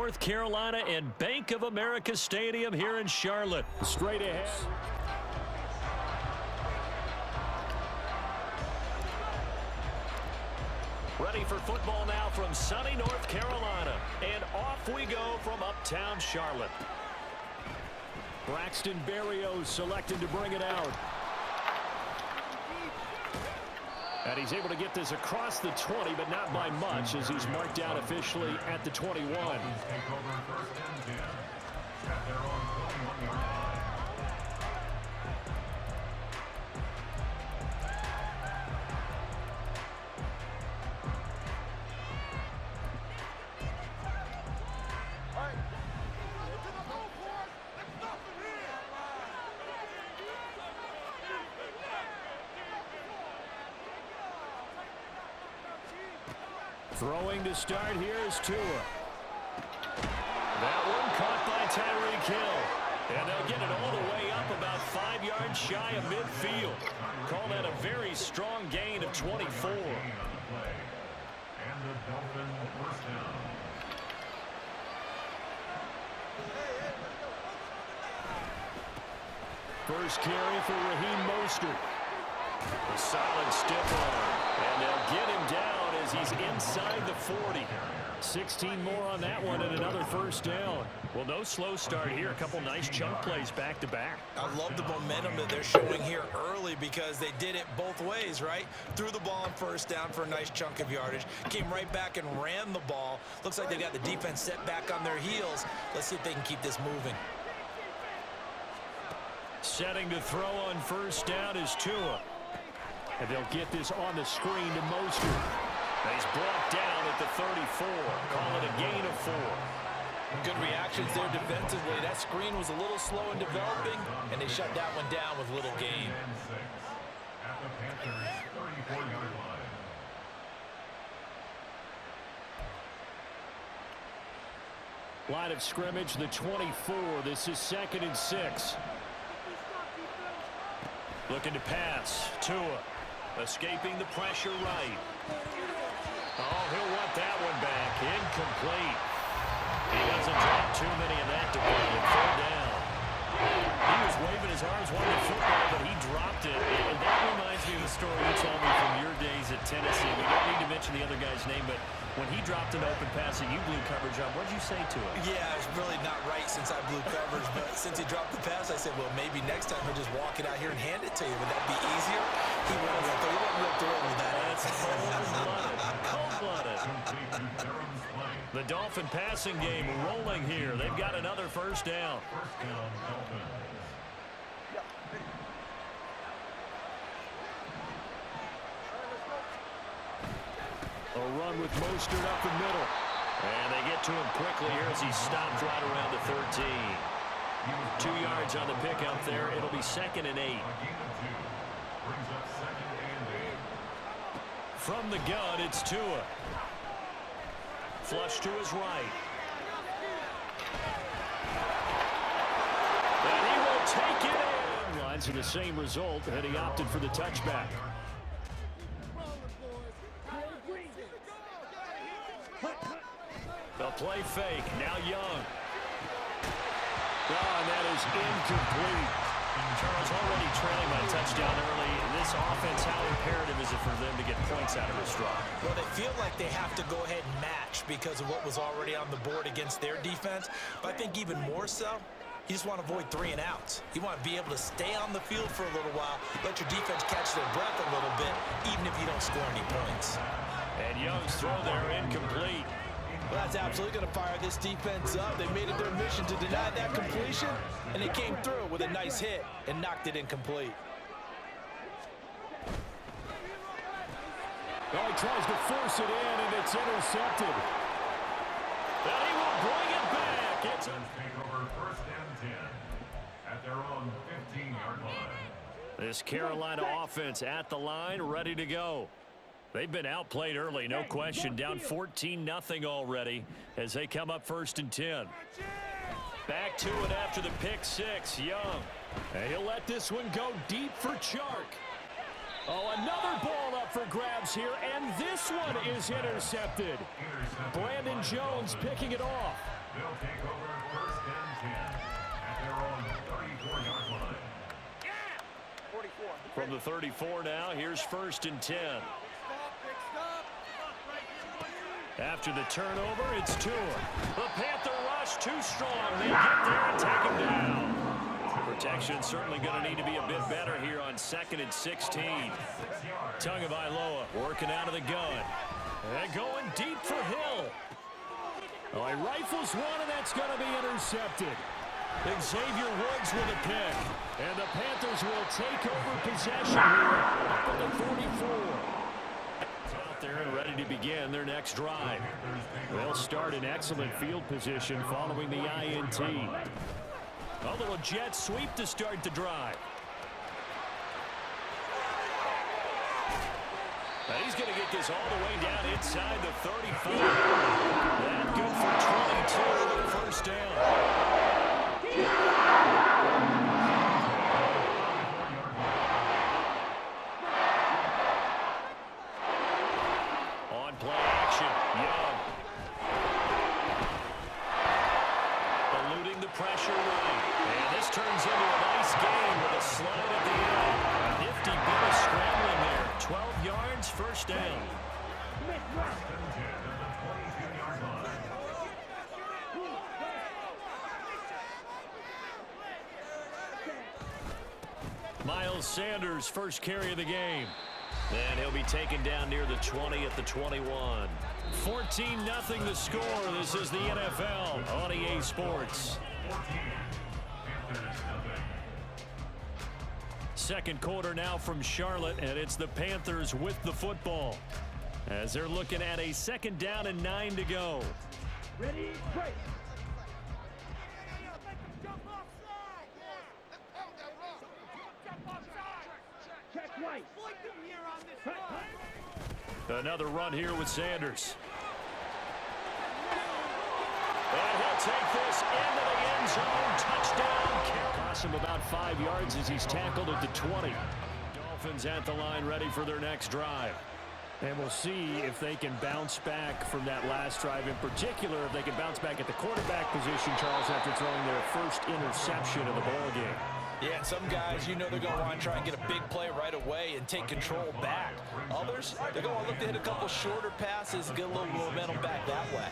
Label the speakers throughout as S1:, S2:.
S1: North Carolina and Bank of America Stadium here in Charlotte. Straight ahead. Ready for football now from sunny North Carolina. And off we go from uptown Charlotte. Braxton Berrios selected to bring it out. And he's able to get this across the 20, but not by much, as he's marked out officially at the 21. Throwing to start here is Tua. That one caught by Tyreek Hill. And they'll get it all the way up about 5 yards shy of midfield. Call that a very strong gain of 24. First carry for Raheem Mostert. A solid stiff arm. And they'll get him down as he's inside the 40. 16 more on that one and another first down. Well, no slow start here. A couple nice chunk plays back-to-back.
S2: I love the momentum that they're showing here early because they did it both ways, right? Threw the ball on first down for a nice chunk of yardage. Came right back and ran the ball. Looks like they got the defense set back on their heels. Let's see if they can keep this moving.
S1: Setting to throw on first down is Tua. And they'll get this on the screen to Mostert. He's brought down at the 34. Call it a gain of 4.
S2: Good reactions there defensively. That screen was a little slow in developing, and they shut that one down with little gain.
S3: At the Panthers' 34-yard line.
S1: Line of scrimmage, the 24. This is 2nd and 6. Looking to pass. Tua. Escaping the pressure right. Oh, he'll want that one back. Incomplete. He doesn't drop too many in that department. 4th down. He was waving his arms, wanting the football, but he dropped it. And that reminds me of the story you told me from your days at Tennessee. We don't need to mention the other guy's name, but when he dropped an open pass and you blew coverage on, what did you say to him?
S2: Yeah, it's really not right since I blew coverage, but since he dropped the pass, I said, well, maybe next time he'll just walk it out here and hand it to you. Would that be easier? He wasn't thrilled with that.
S1: That's cold-blooded. The Dolphin passing game rolling here. They've got another first down.
S3: First down, Dolphins.
S1: A run with Mostert up the middle. And they get to him quickly here as he stops right around the 13. 2 yards on the pickup there. It'll be 2nd and 8. From the gun, it's Tua. Flush to his right. And he will take it in. Lines are the same result, and he opted for the touchback. The play fake. Now Young. Oh, and that is incomplete. Charles already trailing by a touchdown early. This offense, how imperative is it for them to get points out of this drive?
S2: Well, they feel like they have to go ahead and match because of what was already on the board against their defense. But I think even more so, you just want to avoid 3 and outs. You want to be able to stay on the field for a little while, let your defense catch their breath a little bit, even if you don't score any points.
S1: And Young's throw there incomplete.
S2: Well, that's absolutely going to fire this defense up. They made it their mission to deny that completion, and they came through with a nice hit and knocked it incomplete.
S1: Well, he tries to force it in, and it's intercepted. And he will bring it back. It's
S3: Take over 1st and 10 at their own 15-yard line.
S1: This Carolina offense at the line, ready to go. They've been outplayed early, no question. Down 14-0 already as they come up 1st and 10. Back to it after the pick 6. Young. And he'll let this one go deep for Chark. Oh, another ball up for grabs here, and this one is intercepted. Brandon Jones picking it off.
S3: They'll take over first and 10 at their own 34-yard line.
S1: From the 34 now, here's first and 10. After the turnover, it's Tua. The Panther rush too strong. They get there and take him down. Protection certainly going to need to be a bit better here on 2nd and 16. Tagovailoa working out of the gun. And going deep for Hill. Oh, he rifles one, and that's going to be intercepted. Xavier Woods with a pick. And the Panthers will take over possession here up at the 44. Out there and ready to begin their next drive. They'll start in excellent field position following the INT. A little jet sweep to start the drive. And he's going to get this all the way down inside the 35. That good for 22 first down. On play action, Young. Eluding the pressure right. And this turns into a nice game with a slide at the end. A nifty bit of scrambling there. 12 yards, first down. Miles Sanders, first carry of the game. And he'll be taken down near the 20 at the 21. 14-0 the score. This is the NFL on EA Sports. Second quarter now from Charlotte, and it's the Panthers with the football as they're looking at a 2nd down and 9 to go.
S4: Ready, break.
S1: Another run here with Sanders. And he'll take this into the end zone. Touchdown. Costs him about 5 yards as he's tackled at the 20. Dolphins at the line ready for their next drive. And we'll see if they can bounce back from that last drive. In particular, if they can bounce back at the quarterback position, Charles, after throwing their first interception of the ball game.
S2: Yeah, and some guys, you know they're going to want to try and get a big play right away and take control back. Others, they're going to look to hit a couple shorter passes and get a little momentum back that way.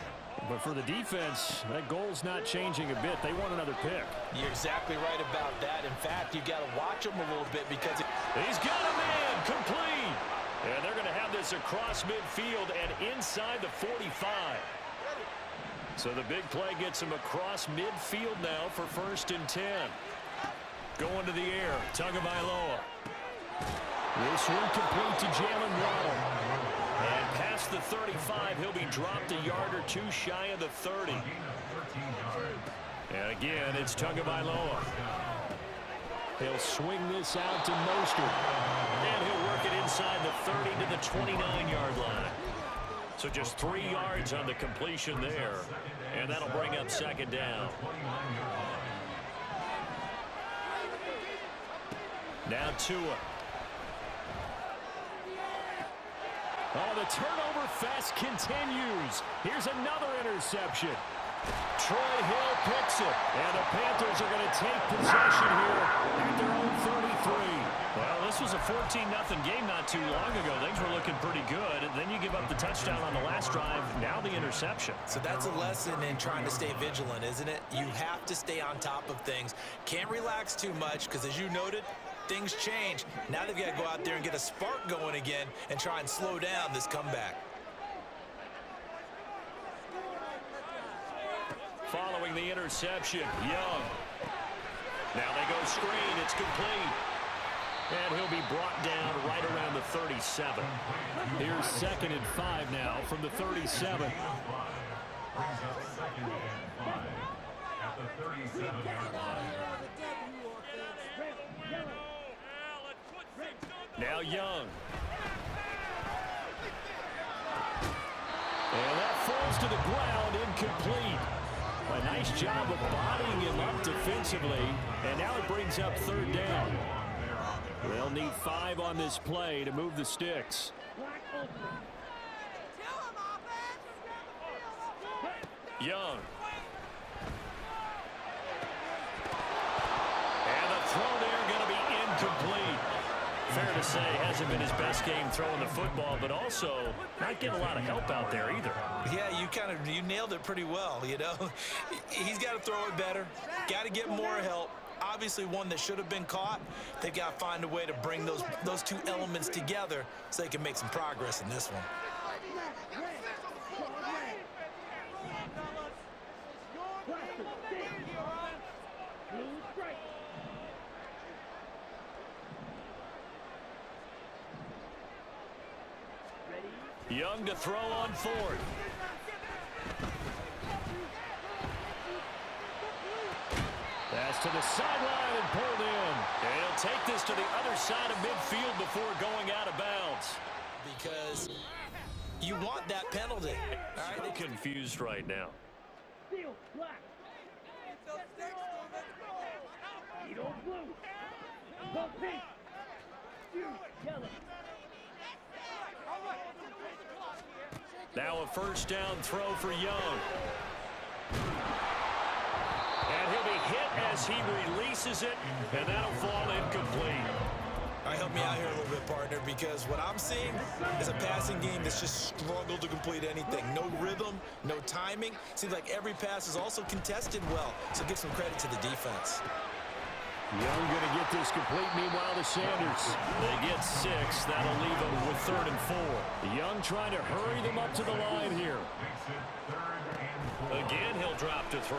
S1: But for the defense, that goal's not changing a bit. They want another pick.
S2: You're exactly right about that. In fact, you've got to watch him a little bit because
S1: he's got a man complete. And they're going to have this across midfield and inside the 45. So the big play gets him across midfield now for first and 10. Going to the air, Tagovailoa. This one complete to Jalen Waddle. And past the 35, he'll be dropped a yard or two shy of the 30. And again, it's Tagovailoa. He'll swing this out to Mostert. And he'll work it inside the 30 to the 29-yard line. So just 3 yards on the completion there. And that'll bring up 2nd down. Now Tua. Oh, the turnover fest continues. Here's another interception. Troy Hill picks it. And the Panthers are going to take possession here at their own 33. Well, this was a 14-0 game not too long ago. Things were looking pretty good. And then you give up the touchdown on the last drive. Now the interception.
S2: So that's a lesson in trying to stay vigilant, isn't it? You have to stay on top of things. Can't relax too much because, as you noted, things change. Now they've got to go out there and get a spark going again and try and slow down this comeback.
S1: Following the interception, Young. Now they go screen. It's complete. And he'll be brought down right around the 37. Here's 2nd and 5 now from the 37.
S3: Brings up 2nd and 5 at the 37-yard line.
S1: Now Young. And that falls to the ground, incomplete. A nice job of bodying him up defensively. And now it brings up 3rd down. They'll need 5 on this play to move the sticks. Young. Fair to say, hasn't been his best game throwing the football, but also not getting a lot of help out there either.
S2: Yeah, you nailed it pretty well, you know. He's got to throw it better, got to get more help. Obviously one that should have been caught. They've got to find a way to bring those two elements together so they can make some progress in this one.
S1: Young to throw on fourth. Pass to the sideline and pulled in. And he'll take this to the other side of midfield before going out of bounds.
S2: Because you want that penalty. All right,
S1: So confused right now.
S4: Steel, black. Eagle, blue. Go pink. You, yellow.
S1: Now a first down throw for Young. And he'll be hit as he releases it, and that'll fall incomplete.
S2: All right, help me out here a little bit, partner, because what I'm seeing is a passing game that's just struggled to complete anything. No rhythm, no timing. Seems like every pass is also contested well, so give some credit to the defense.
S1: Young going to get this complete. Meanwhile, the Sanders, they get 6. That'll leave them with 3rd and 4. Young trying to hurry them up to the line here. Again, he'll drop to throw.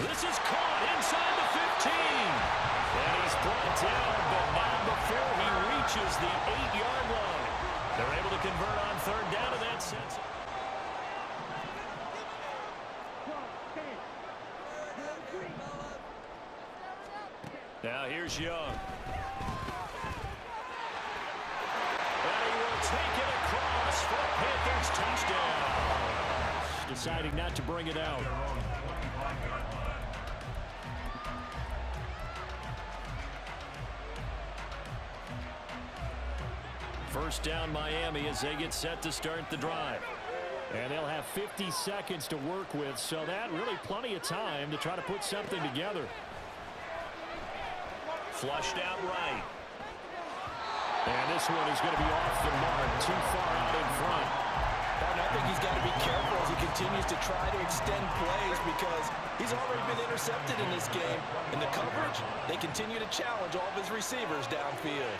S1: This is caught inside the 15. And he's brought down, but not before he reaches the 8-yard line. They're able to convert on 3rd down, and that sets it. Now here's Young. And he will take it across for a Panthers touchdown. Deciding not to bring it out. First down Miami as they get set to start the drive. And they'll have 50 seconds to work with, so that really plenty of time to try to put something together. Flushed out right. And this one is going to be off the mark, too far out in front.
S2: And I think he's got to be careful as he continues to try to extend plays because he's already been intercepted in this game. In the coverage, they continue to challenge all of his receivers downfield.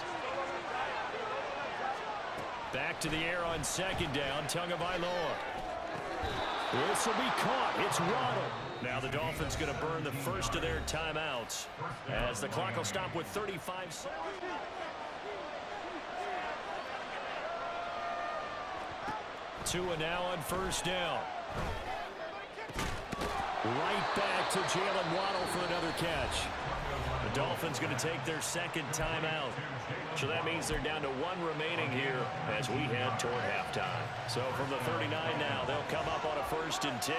S1: Back to the air on 2nd down, Tagovailoa. This will be caught. It's Waddle. Now the Dolphins going to burn the first of their timeouts as the clock will stop with 35 seconds. Tua now on 1st down. Right back to Jalen Waddle for another catch. The Dolphins going to take their 2nd timeout. So that means they're down to 1 remaining here as we head toward halftime. So from the 39 now, they'll come up on a 1st and 10.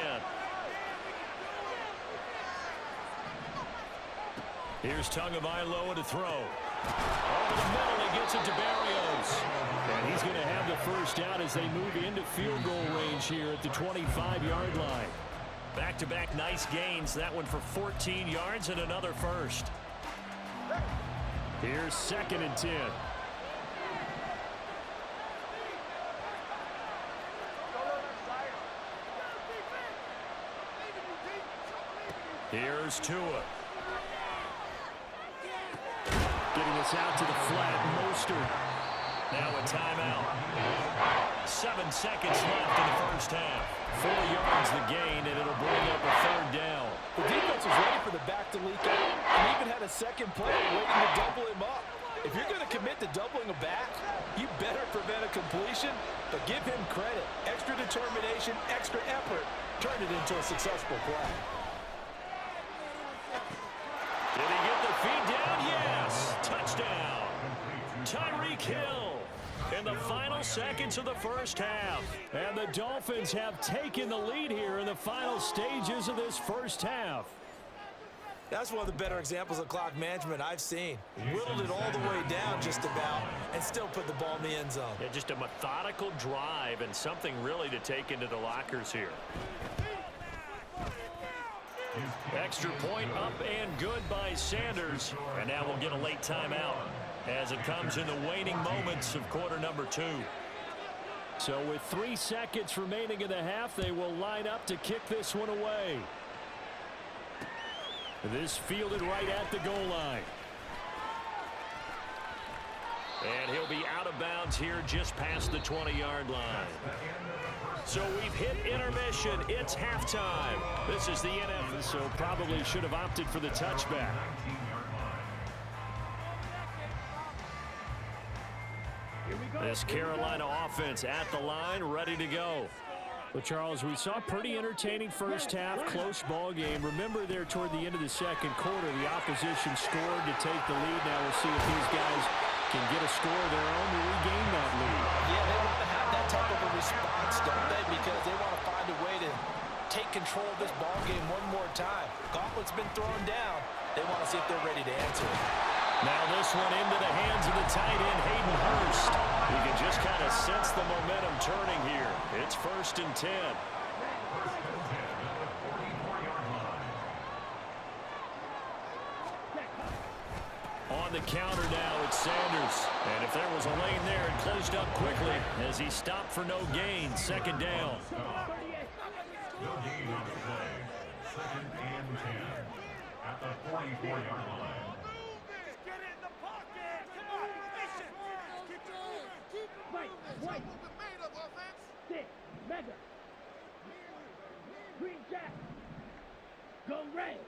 S1: Here's Tagovailoa to throw. Over the middle, he gets it to Barrios. And he's going to have the first down as they move into field goal range here at the 25-yard line. Back-to-back nice gains. That one for 14 yards and another first. Here's 2nd and 10. Here's Tua. Getting this out to the flat. Mostert. Now a timeout. 7 seconds left in the first half. 4 yards the gain, and it'll bring up a 3rd down.
S2: The defense was ready for the back to leak out and even had a second player waiting to double him up. If you're going to commit to doubling a back, you better prevent a completion, but give him credit. Extra determination, extra effort, turned it into a successful play.
S1: Did he get the feed down? Yes. Touchdown. Tyreek Hill in the final seconds of the first half. And the Dolphins have taken the lead here in the final stages of this first half.
S2: That's one of the better examples of clock management I've seen. Whittled it all the way down just about and still put the ball in the end zone.
S1: Yeah, just a methodical drive and something really to take into the lockers here. Extra point up and good by Sanders. And now we'll get a late timeout as it comes in the waning moments of quarter number 2. So with 3 seconds remaining in the half, they will line up to kick this one away. This fielded right at the goal line. And he'll be out of bounds here just past the 20-yard line. So we've hit intermission. It's halftime. This is the NFL, so probably should have opted for the touchback. This Carolina offense at the line, ready to go. Well, Charles, we saw a pretty entertaining first half, close ball game. Remember there toward the end of the second quarter, the opposition scored to take the lead. Now we'll see if these guys can get a score of their own to regain that lead.
S2: Yeah, they want to have that type of a response, don't they? Because they want to find a way to take control of this ball game one more time. Gauntlet's been thrown down. They want to see if they're ready to answer it.
S1: Now this one into the hands of the tight end, Hayden Hurst. You can just kind of sense the momentum turning here. It's 1st and 10. On the counter now, it's Sanders. And if there was a lane there, it closed up quickly as he stopped for no gain. 2nd down.
S3: No gain on the play. 2nd and 10 at the 44-yard line.
S4: White. Stick. Mega. Green Jack. Go red.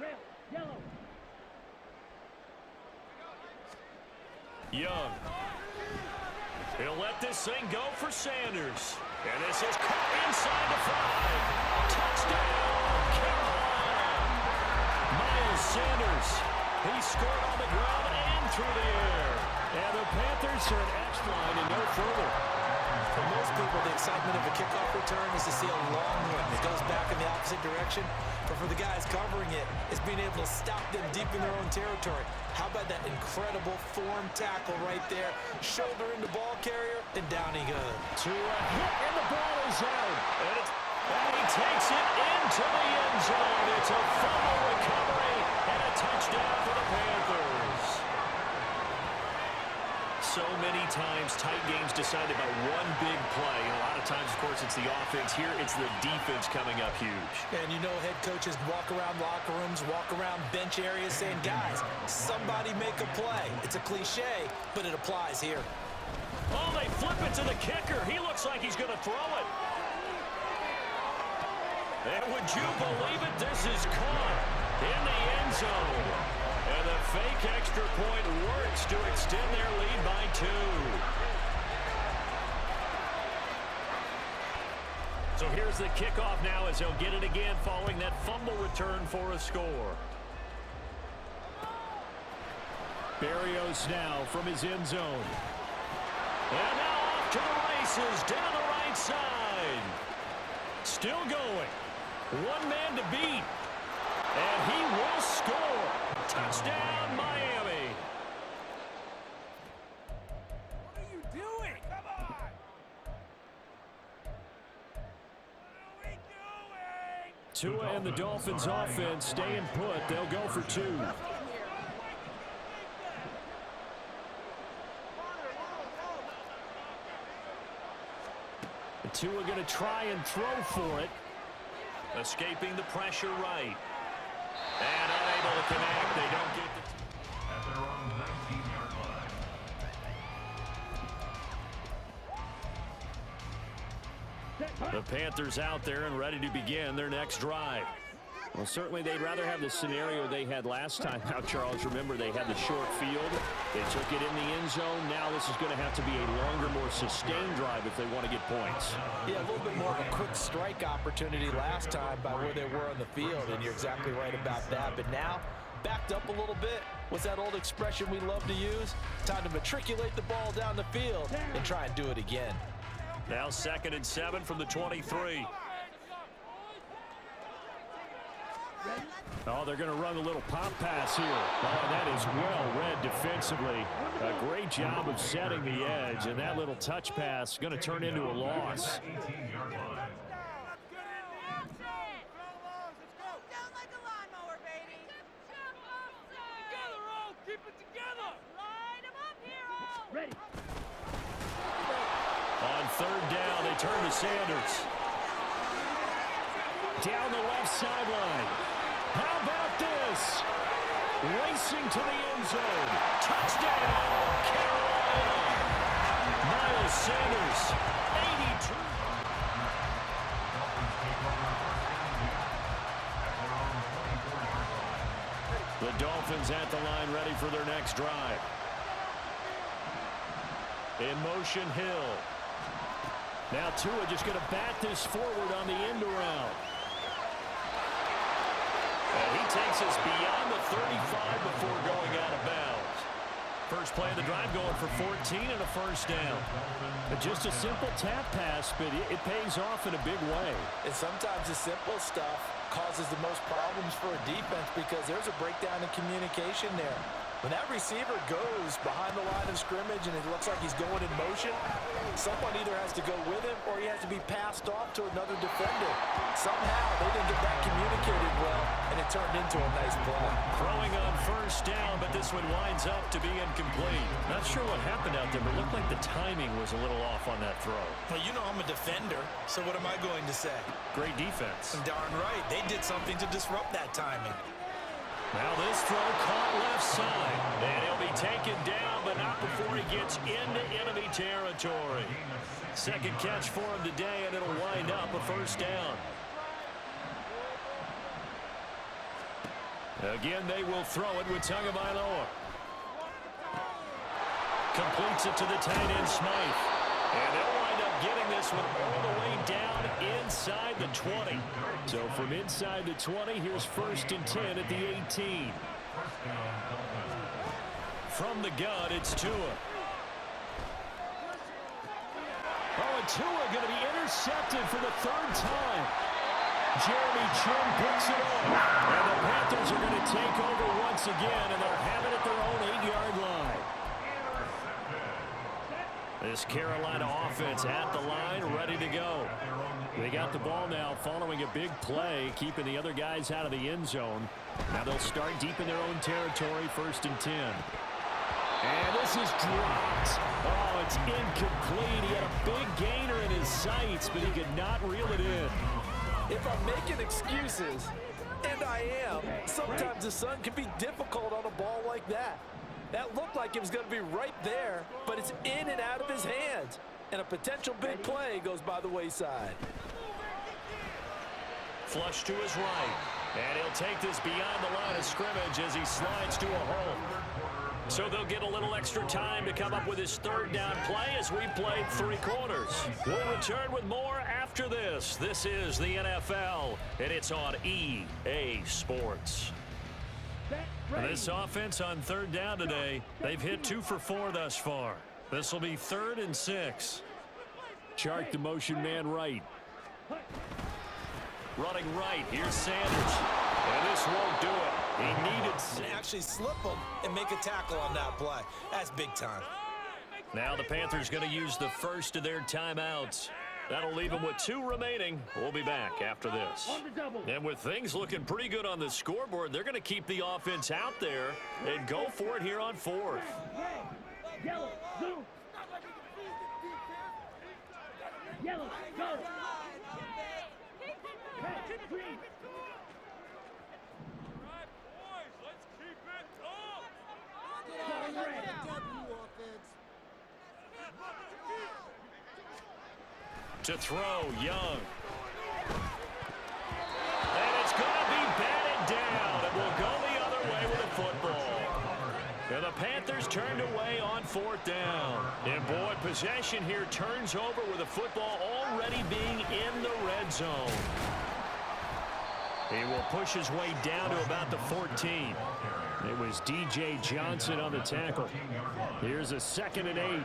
S4: Red. Yellow.
S1: Young. He'll let this thing go for Sanders. And this is caught inside the 5. Touchdown, Carolina. Miles Sanders. He scored on the ground and through the air. And the Panthers are an X-line and no further.
S2: For most people, the excitement of a kickoff return is to see a long one that goes back in the opposite direction. But for the guys covering it, it's being able to stop them deep in their own territory. How about that incredible form tackle right there? Shoulder in the ball carrier, and down he goes.
S1: To a hit, and the ball is out. And he takes it into the end zone. It's a fumble recovery and a touchdown for the Panthers. So many times, tight games decided by one big play. And a lot of times, of course, it's the offense. Here, it's the defense coming up huge.
S2: And you know head coaches walk around locker rooms, walk around bench areas saying, guys, somebody make a play. It's a cliche, but it applies here.
S1: Oh, they flip it to the kicker. He looks like he's going to throw it. And would you believe it? This is caught in the end zone. And the fake extra point works to extend their lead by 2. So here's the kickoff now as they'll get it again following that fumble return for a score. Berrios now from his end zone. And now off to the races down the right side. Still going. One man to beat. And he will score. Touchdown, Miami.
S5: What are you doing? Come on. What are we doing?
S1: Tua and the Dolphins offense staying put. They'll go for 2. Tua going to try and throw for it. Escaping the pressure right. And unable to connect. They don't get the...
S3: At their own 19-yard line.
S1: The Panthers out there and ready to begin their next drive. Well, certainly they'd rather have the scenario they had last time. Now, Charles, remember they had the short field. They took it in the end zone. Now this is going to have to be a longer, more sustained drive if they want to get points.
S2: Yeah, a little bit more of a quick strike opportunity last time by where they were on the field, and you're exactly right about that. But now, backed up a little bit. What's that old expression we love to use? Time to matriculate the ball down the field and try and do it again.
S1: Now 2nd and 7 from the 23. Oh, they're going to run a little pop pass here. Oh, that is well read defensively. A great job of setting the edge, and that little touch pass is going to turn into a loss.
S4: Ready.
S1: On third down, they turn to Sanders. Down the left sideline. How about this? Racing to the end zone. Touchdown, Carolina. Miles Sanders, 82. The Dolphins at the line, ready for their next drive. In motion, Hill. Now Tua just going to bat this forward on the end around. And he takes us beyond the 35 before going out of bounds. First play of the drive going for 14 and a first down. But just a simple tap pass, but it pays off in a big way.
S2: And sometimes the simple stuff causes the most problems for a defense because there's a breakdown in communication there. When that receiver goes behind the line of scrimmage and it looks like he's going in motion, someone either has to go with him or he has to be passed off to another defender. Somehow they didn't get that communicated well, and it turned into a nice play.
S1: Throwing on first down, but this one winds up to be incomplete. Not sure what happened out there, but it looked like the timing was a little off on that throw.
S2: Well, you know I'm a defender, so what am I going to say?
S1: Great defense.
S2: Darn right. They did something to disrupt that timing.
S1: Now this throw caught left side, and he'll be taken down, but not before he gets into enemy territory. Second catch for him today, and it'll wind up a first down. Again, they will throw it with Tagovailoa. Completes it to the tight end, Smythe. And they'll wind up getting this one all the way down inside the 20. So from inside the 20, here's 1st and 10 at the 18. From the gun, it's Tua. Oh, and Tua going to be intercepted for the 3rd time. Jeremy Chin picks it up. And the Panthers are going to take over once again, and they'll have it at their own 8-yard line. This Carolina offense at the line, ready to go. They got the ball now following a big play, keeping the other guys out of the end zone. Now they'll start deep in their own territory, 1st and 10. And this is dropped. Oh, it's incomplete. He had a big gainer in his sights, but he could not reel it in.
S2: If I'm making excuses, and I am, sometimes the sun can be difficult on a ball like that. That looked like it was going to be right there, but it's in and out of his hands. And a potential big play goes by the wayside.
S1: Flush to his right. And he'll take this beyond the line of scrimmage as he slides to a hole. So they'll get a little extra time to come up with his 3rd down play as we played 3 quarters. We'll return with more after this. This is the NFL, and it's on EA Sports. And this offense on 3rd down today, they've hit 2 for 4 thus far. This will be 3rd and 6. Chark the motion man right. Running right, here's Sanders. And this won't do it. He needed
S2: to actually slip him and make a tackle on that play. That's big time.
S1: Now the Panthers going to use the first of their timeouts. That'll leave them with 2 remaining. We'll be back after this. And with things looking pretty good on the scoreboard, they're going to keep the offense out there and go for it here on 4th.
S4: Yellow, zoom. Yellow, go. Patch, green.
S1: To throw, Young. And it's going to be batted down. It will go the other way with the football. And the Panthers turned away on 4th down. And boy, possession here turns over with the football already being in the red zone. He will push his way down to about the 14. It was DJ Johnson on the tackle. Here's a 2nd and 8.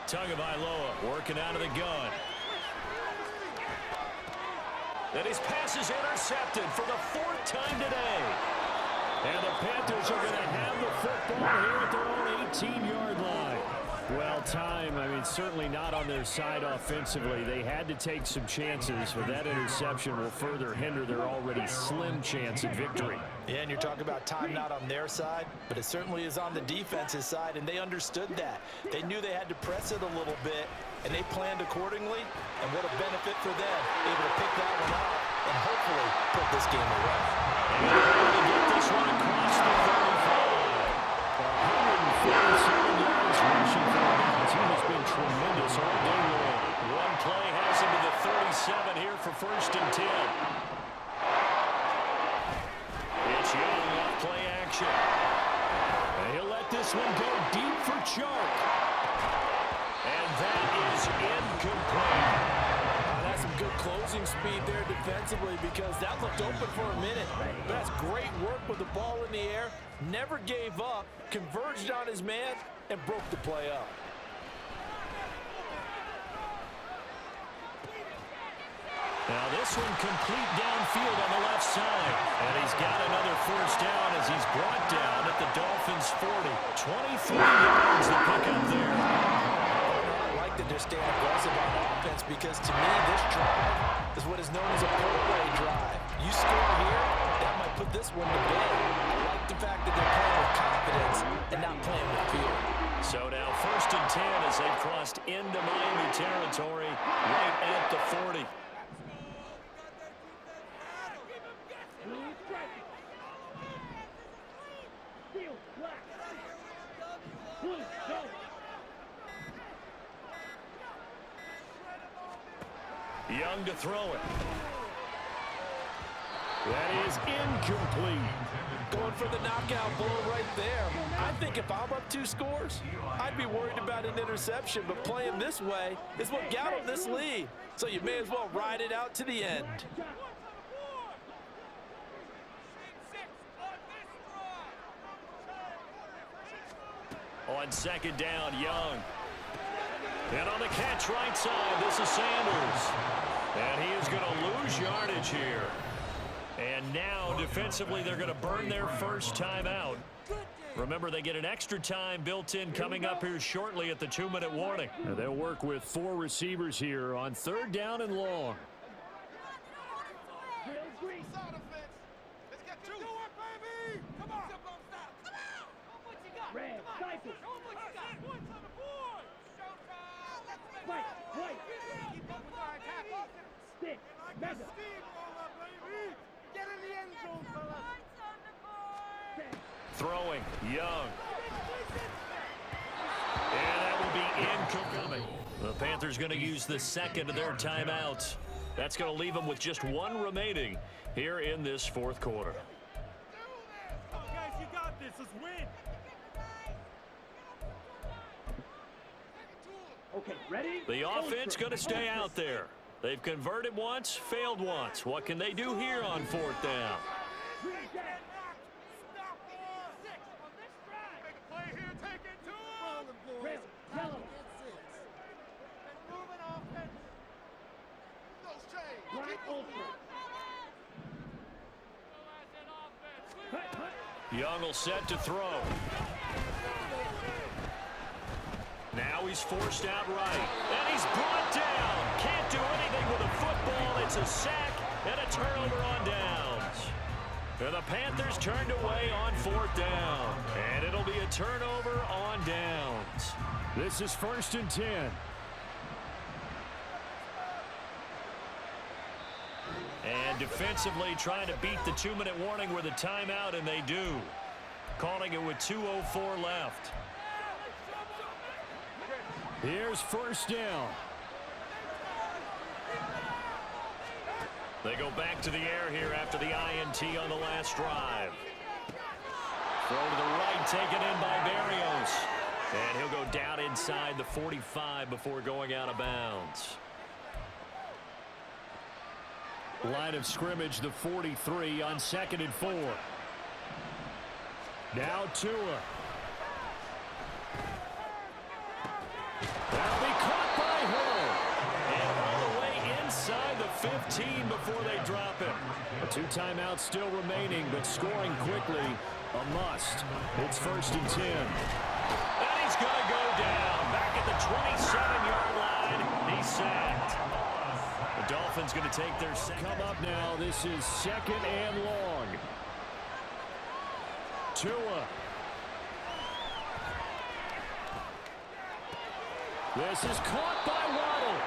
S1: Tagovailoa working out of the gun. And his pass is intercepted for the 4th time today. And the Panthers are going to have the football here at their own 18-yard line. Well, time, I mean, certainly not on their side offensively. They had to take some chances, but that interception will further hinder their already slim chance at victory.
S2: Yeah, and you're talking about time not on their side, but it certainly is on the defense's side, and they understood that. They knew they had to press it a little bit, and they planned accordingly, and what a benefit for them, able to pick that one up and hopefully put this game away.
S1: And to get this one across the 35. 147 yards rushing for him. He has been tremendous all day long.
S5: One play has him to the 37 here for 1st and 10. It's Young off play action.
S1: And he'll let this one go deep for Chark.
S5: And that is incomplete.
S2: That's some good closing speed there defensively because that looked open for a minute. But that's great work with the ball in the air. Never gave up, converged on his man, and broke the play up.
S1: Now this one complete downfield on the left side. And he's got another 1st down as he's brought down at the Dolphins' 40. 23 yards to pick up there.
S2: I like that they're staying aggressive on offense because to me this drive is what is known as a parlay drive. You score here, that might put this one to bed. I like the fact that they're playing with confidence and not playing with fear.
S5: So now 1st and 10 as they've crossed into Miami territory right at the 40.
S4: Steel, black. Blue, go.
S5: Young to throw it.
S1: That is incomplete.
S2: Going for the knockout blow right there. I think if I'm up 2 scores, I'd be worried about an interception, but playing this way is what got him this lead. So you may as well ride it out to the end.
S5: On 2nd down, Young. And on the catch right side, this is Sanders. And he is going to lose yardage here. And now, defensively, they're going to burn their 1st timeout. Remember, they get an extra time built in coming up here shortly at the 2-minute warning.
S1: And they'll work with 4 receivers here on 3rd down and long.
S4: Red, cycle. White, white. Stick, mega.
S6: Get in the end zone, fella.
S5: Throwing, Young. And that will be incomplete. The Panthers going to use the 2nd of their timeouts. That's going to leave them with just 1 remaining here in this 4th quarter.
S6: Guys, you got this. Let's win.
S4: Okay, ready?
S5: The offense going to stay out there. They've converted once, failed once. What can they do here on 4th down?
S4: Red, yellow. Black, ultra. Hut, hut.
S5: Young will set to throw. Now he's forced out right. And he's brought down. Can't do anything with a football. It's a sack and a turnover on downs. And the Panthers turned away on 4th down. And it'll be a turnover on downs.
S1: This is 1st and 10.
S5: And defensively trying to beat the 2-minute warning with a timeout, and they do. Calling it with 2:04 left.
S1: Here's 1st down.
S5: They go back to the air here after the INT on the last drive. Throw to the right, taken in by Barrios. And he'll go down inside the 45 before going out of bounds.
S1: Line of scrimmage, the 43 on 2nd and 4. Now Tua. That'll be caught by Hill.
S5: And all the way inside the 15 before they drop him.
S1: 2 timeouts still remaining, but scoring quickly, a must. It's 1st and 10.
S5: And he's going to go down. 27-yard line. He's sacked. The Dolphins going to take their second.
S1: Come up now. This is 2nd and long. Tua. This is caught by Waddle.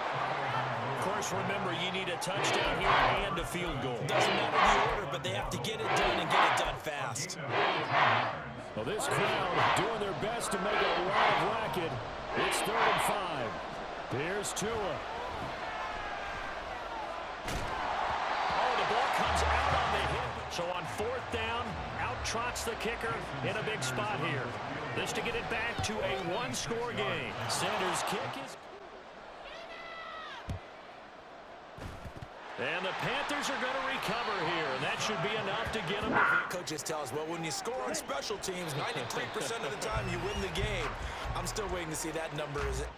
S5: Of course, remember, you need a touchdown here and a field goal.
S2: Doesn't matter the order, but they have to get it done and get it done fast.
S1: Well, this crowd doing their best to make a lot of racket. It's 3rd and 5. Here's Tua.
S5: Oh, the ball comes out on the hit. So on 4th down, out trots the kicker in a big spot here. This to get it back to a one-score game. Sanders' kick is... And the Panthers are going to recover here, and that should be enough to get them.
S2: Coaches tell us, well, when you score on special teams, 93% of the time you win the game. I'm still waiting to see that number. Is it